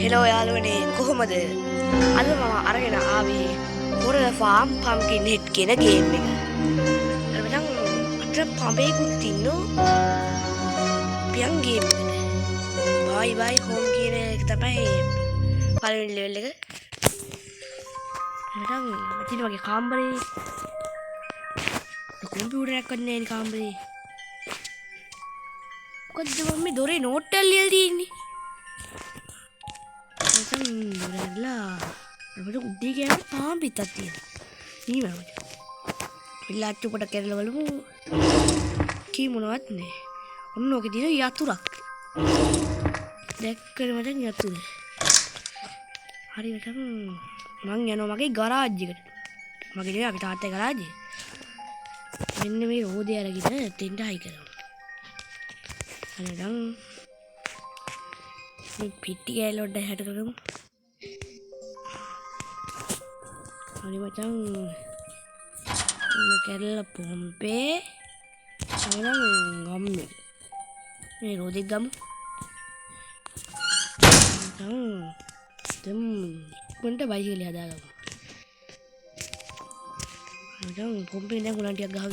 Hello යාළුවනේ කොහොමද? අද මම අරගෙන ආවේ මොරල ෆාම් පම්කින් හෙඩ් කියන ගේම් එක. අර මචං අතර පඹේකුත් ඉන්නෝ. පියන් ගේම් එකට. බයි බයි හෝම් කියන එක තමයි පළවෙනි ලෙවල් එක. මචං මෙතන වගේ කාමරේ කම්පියුටරයක් වත් නැහැ නේ කාමරේ. මොකද්ද මම මේ දොරේ නෝට් එක ලියලා තියෙන්නේ? අපිට උඩේ ගියාම තාම පිටක් තියෙනවා. ඊමම. පිල්ලාච්චු කොට කරලා බලමු. කී මොනවත් නෑ. ඔන්න ඔකේ තියෙන යතුරක්. දැක්කද මචං යතුර. හරි මචං මං යනවා මගේ ගරාජ් එකට. මගේ නෙවෙයි අපේ තාත්තගේ ගරාජ් එක. මෙන්න මේ රෝදේ අරගෙන තෙන්ට හයි කරනවා. හරි නම් මේ පිටි ගෑලොඩ හැට කරමු. හරි මචං මේ කැරලා පොම්පේ සමනම් ගම්මේ මේ රෝදෙක් ගමු. මචං කොන්ට බයිසිකල් හදාගමු. මචං පොම්පේ දැන් උලන් ටිකක් ගහගෙන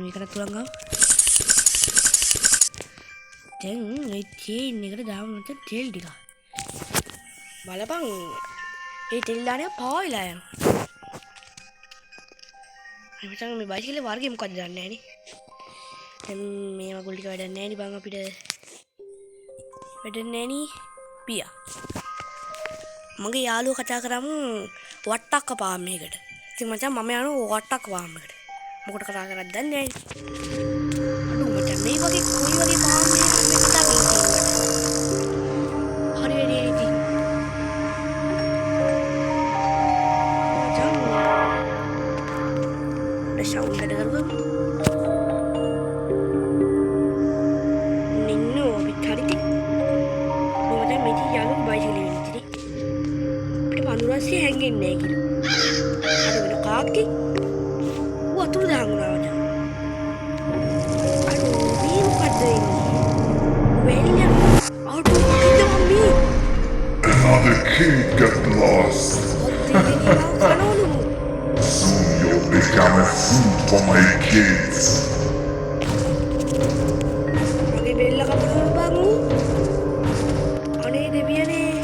මේකට තුලන් ගමු. දැන් මේ චේන් එකට දාමු මචං තෙල් ටික. බලපන් ඒ තෙල් දාන්නේ පාවිලා යනවා. මචං මේ බයිසිකලේ වර්ගේ මොකක්ද දන්නේ නැහැ නේ. දැන් මේ මගුල් ටික වැඩක් නැහැ නේ බං අපිට. වැඩක් නැහැ නේ පියා. මගේ යාළුවා කතා කරමු වට්ටක්ක පාම් එකකට. ඉතින් මචං මම යනවා වට්ටක්ක පාම් එකට. මොකට කතා කරද්ද දන්නේ නැහැ නේ. අඩෝ මචං මේ වගේ කොයි වගේ පාම් එකකට මේ කතා කරන්නේ. හරි වැඩි ඉතින්. Sound ada kan? Nino bicara ti. Macam macam jalan bayi ni jadi. Kita manusia sih hangin nih gitu. Ada mana kaki? Wah tu dah hangul aja. Aduh, ini bukan ini. Wellnya, aduh kita mami. Another kid got lost. Become a food for my kids. Lagi bela kamu dulu bangu. Aneh deh biar nih.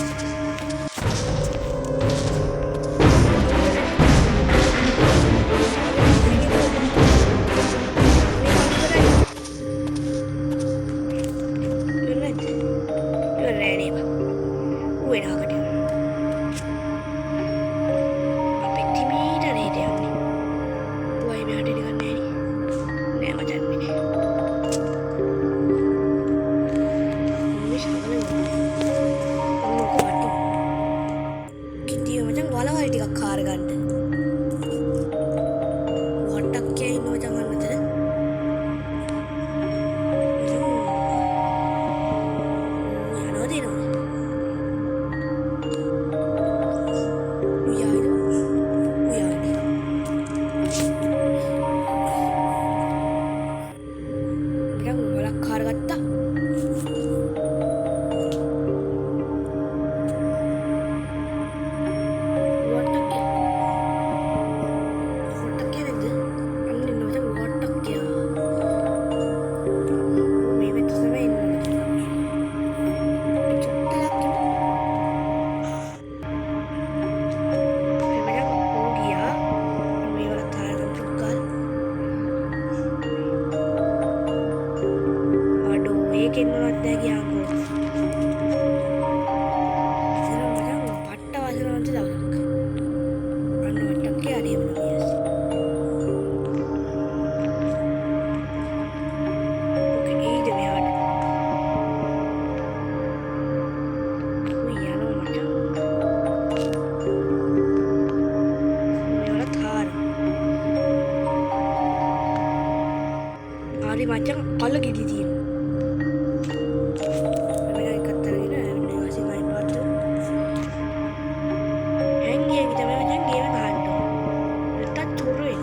Macam kalau gitu dia. Mereka kata ni lah, mereka masih main batu. Hang yang kita main macam game bantu. Letak turun.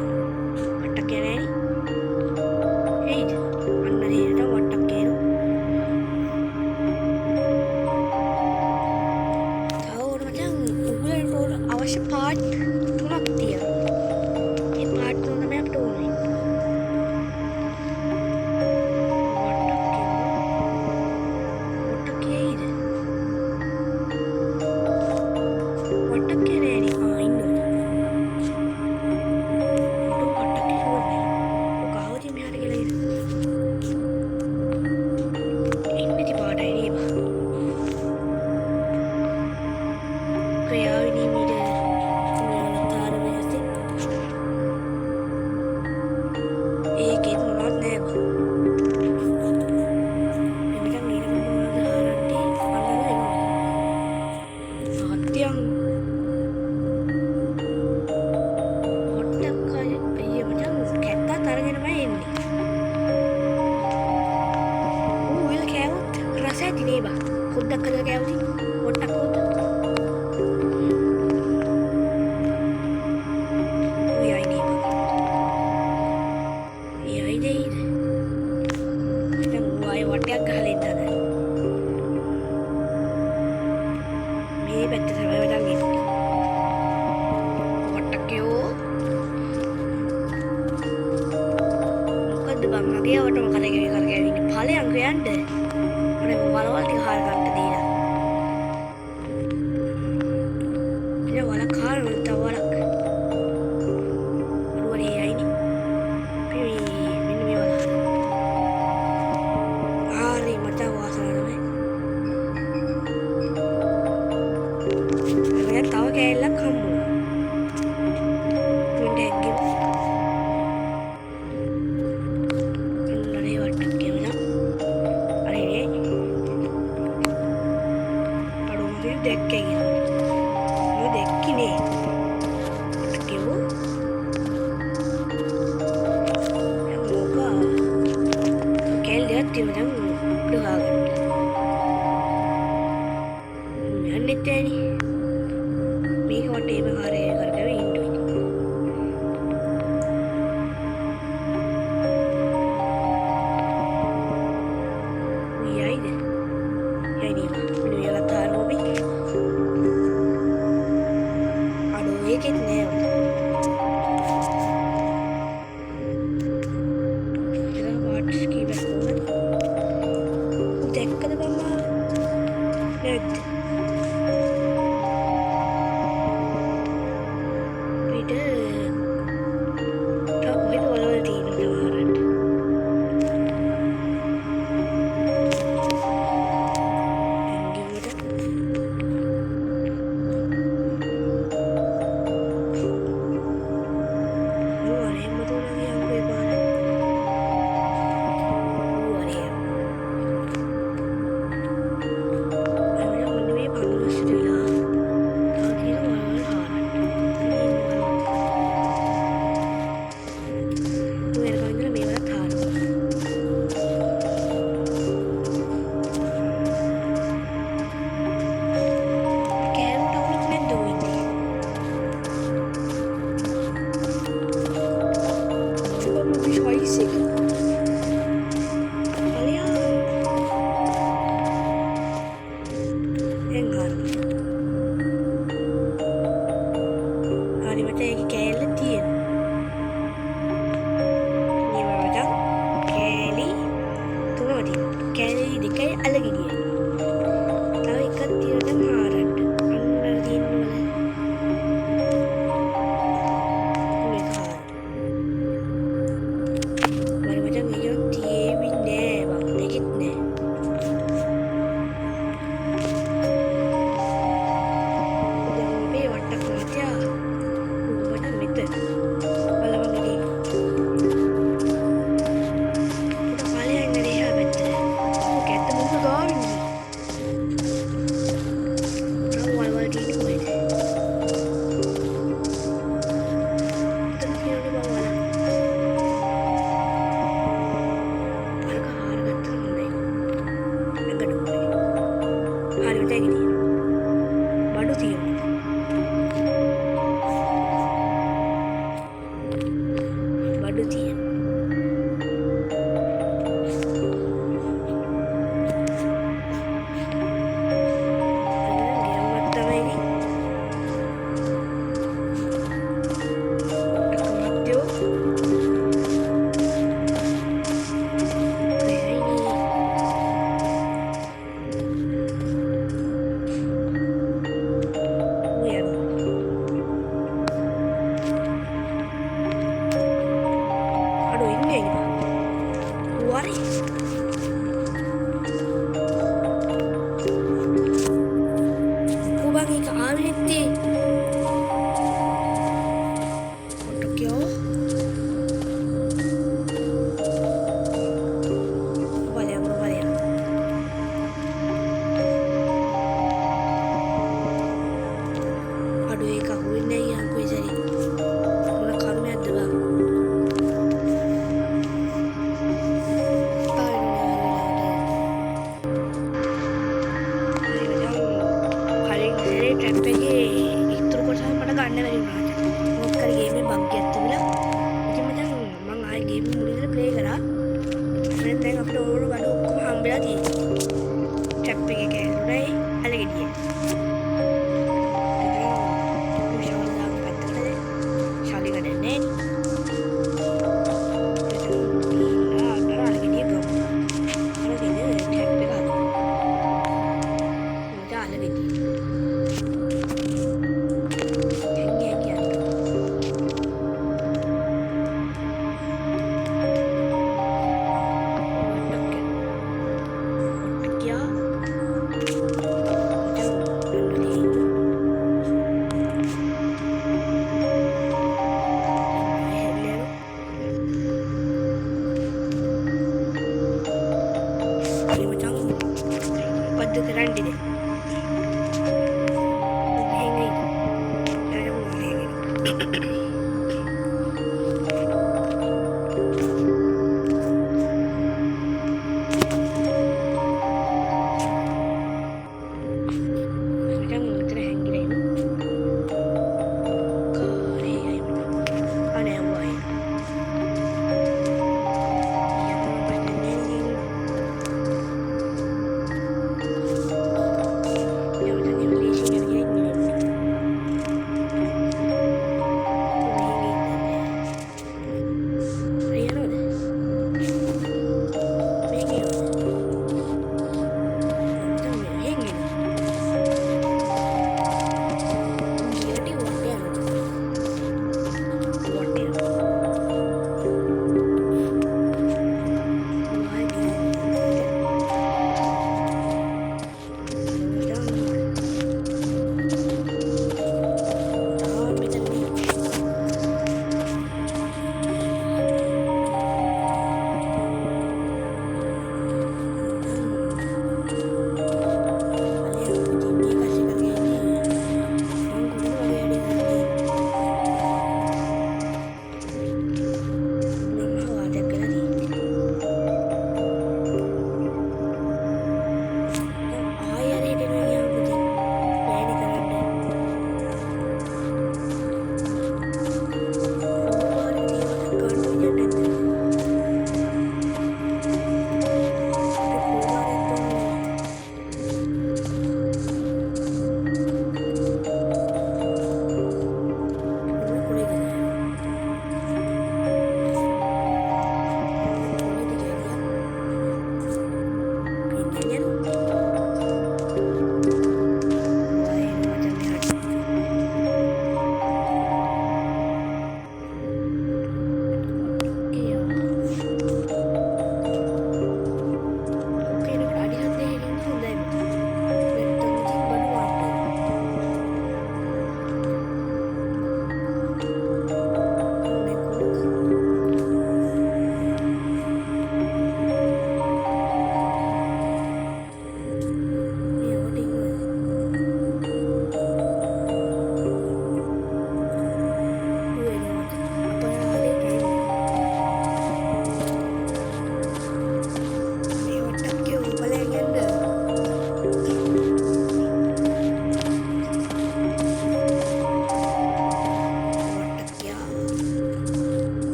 Atak yang ni. Hey, mana dia dah atak yang. මොකද්ද බං මගේ වටම කරගෙන ඉන්නේ ඵලයන් කියන්න මම වලවල් ටික හාර ගන්න දීලා ඉතින් වල කාර වල තව වලක් අරුවනේ යයිනේ මෙන්න මේ වල හරි මට වාසනාවක් මේ තව කෑල්ලක් හම්බුණා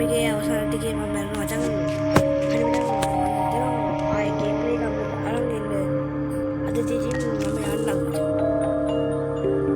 එකේ අවසාන ටිකේ මම මැරුණා මචං. හරි මචං